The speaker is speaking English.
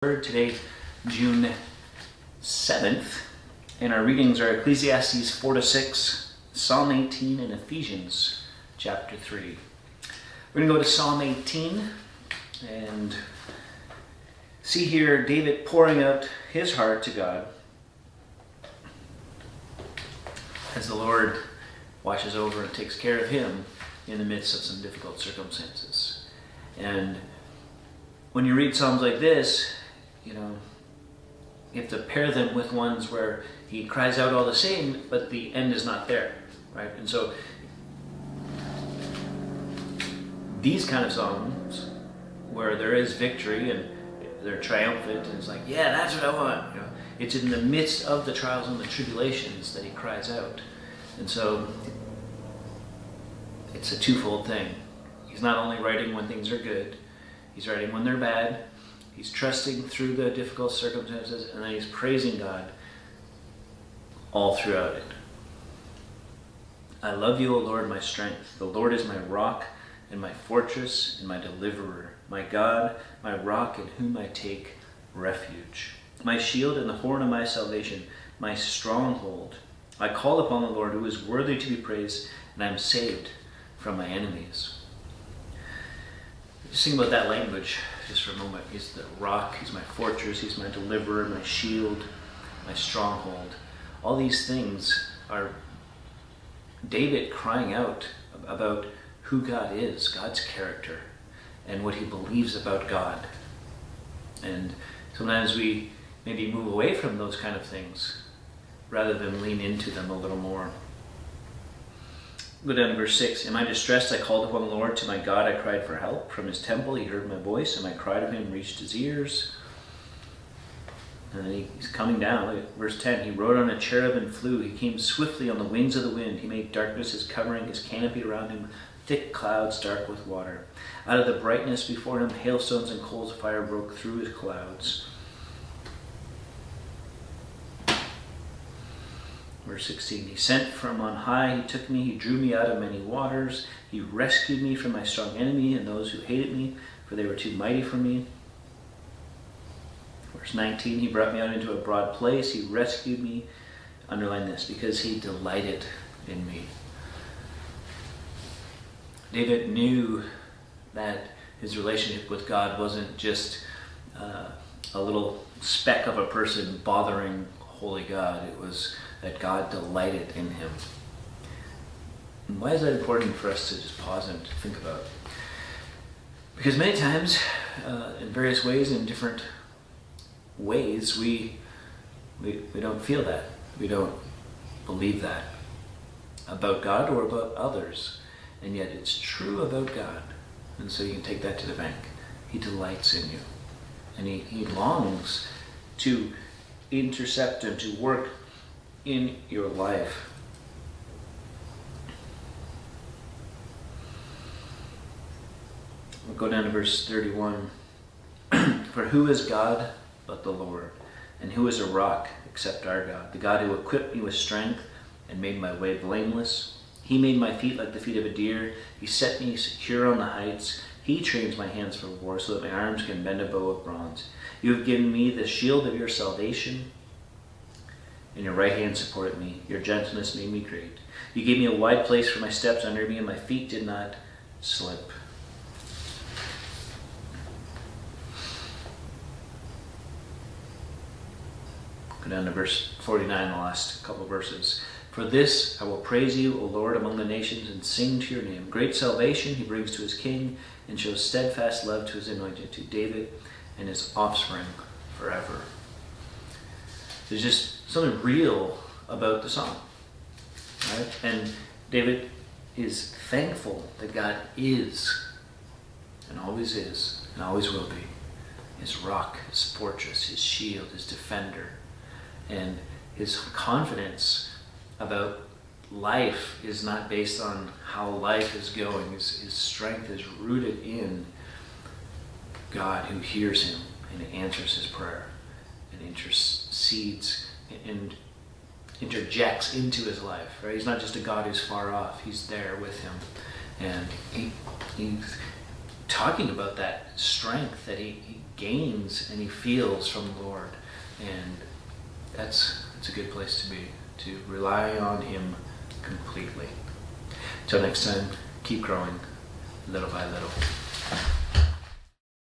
Today, June 7th, and our readings are Ecclesiastes 4-6, Psalm 18, and Ephesians chapter 3. We're going to go to Psalm 18 and see here David pouring out his heart to God as the Lord watches over and takes care of him in the midst of some difficult circumstances. And when you read Psalms like this, you have to pair them with ones where he cries out all the same, but the end is not there, right? And so these kind of songs where there is victory and they're triumphant and it's like, yeah, that's what I want. It's in the midst of the trials and the tribulations that he cries out. And so it's a twofold thing. He's not only writing when things are good, he's writing when they're bad. He's trusting through the difficult circumstances, and then he's praising God all throughout it. I love you, O Lord, my strength. The Lord is my rock and my fortress and my deliverer, my God, my rock in whom I take refuge, my shield and the horn of my salvation, my stronghold. I call upon the Lord, who is worthy to be praised, and I am saved from my enemies. Just think about that language just for a moment. He's the rock, he's my fortress, he's my deliverer, my shield, my stronghold. All these things are David crying out about who God is, God's character, and what he believes about God. And sometimes we maybe move away from those kind of things rather than lean into them a little more. Go down to verse 6. In my distress I called upon the Lord. To my God I cried for help. From his temple he heard my voice, and my cry to him reached his ears. And then he's coming down. Look at verse 10. He rode on a cherub and flew. He came swiftly on the wings of the wind. He made darkness his covering, his canopy around him, thick clouds dark with water. Out of the brightness before him, hailstones and coals of fire broke through his clouds. Verse 16, he sent from on high, he took me, he drew me out of many waters, he rescued me from my strong enemy and those who hated me, for they were too mighty for me. Verse 19, he brought me out into a broad place, he rescued me, underline this, because he delighted in me. David knew that his relationship with God wasn't just a little speck of a person bothering holy God. It was that God delighted in him. And why is that important for us to just pause and think about? Because many times, in various ways, in different ways, we don't feel that. We don't believe that about God or about others. And yet it's true about God. And so you can take that to the bank. He delights in you. And he longs to intercept and to work in your life. We'll go down to verse 31. For who is God but the Lord? And who is a rock except our God? The God who equipped me with strength and made my way blameless. He made my feet like the feet of a deer. He set me secure on the heights. He trains my hands for war so that my arms can bend a bow of bronze. You have given me the shield of your salvation, and your right hand supported me. Your gentleness made me great. You gave me a wide place for my steps under me, and my feet did not slip. Go down to verse 49, the last couple of verses. For this I will praise you, O Lord, among the nations, and sing to your name. Great salvation he brings to his king, and shows steadfast love to his anointed, to David and his offspring forever. There's just something real about the song, right? And David is thankful that God is, and always will be, his rock, his fortress, his shield, his defender. And his confidence about life is not based on how life is going. His strength is rooted in God, who hears him and answers his prayer and intercedes and interjects into his life. Right? He's not just a God who's far off. He's there with him. And he talking about that strength that he gains and he feels from the Lord. And it's a good place to be, to rely on him completely. Till next time, keep growing little by little.